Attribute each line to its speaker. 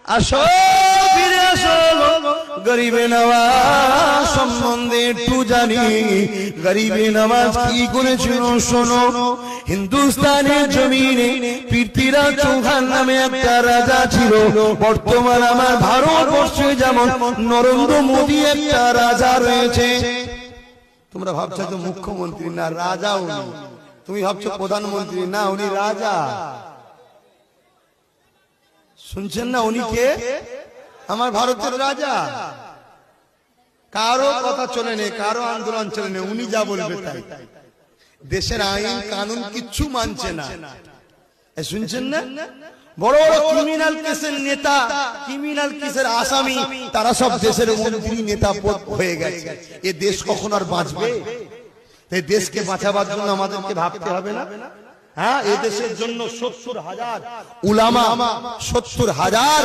Speaker 1: আসো ফিরে আসো গরিবে নওয়াজ সম্বন্ধে একটু জানি। গরিবে নওয়াজ কি করেছিল শোনো। হিন্দুস্তানের জমিনে পৃথ্বীরাজ চৌহান নামে একটা রাজা ছিল। বর্তমান আমার ভারতবর্ষে যেমন নরেন্দ্র মোদী একটা রাজা রয়েছে। তোমরা ভাবছো তো মুখ্যমন্ত্রী না, রাজা উনি। তুমি ভাবছো প্রধানমন্ত্রী না, উনি রাজা। শুনছেন না, উনি কে? আমার ভারতের রাজা। কারো কথা চলে নেই, কারো আন্দোলন চলে নেই, উনি যা বলবে তাই। দেশের আইন কানুন কিচ্ছু মানছে না। শুনছেন না, বড় বড় ক্রিমিনাল কেসের নেতা, ক্রিমিনাল কেসের আসামি, তারা সব দেশের মন্ত্রী নেতা হয়ে গেছে। এ দেশ কখন আর বাঁচবে? এই দেশকে বাঁচাবার জন্য আমাদেরকে ভাবতে হবে না? হ্যাঁ, এ দেশের জন্য 70,000 উলামা, 70,000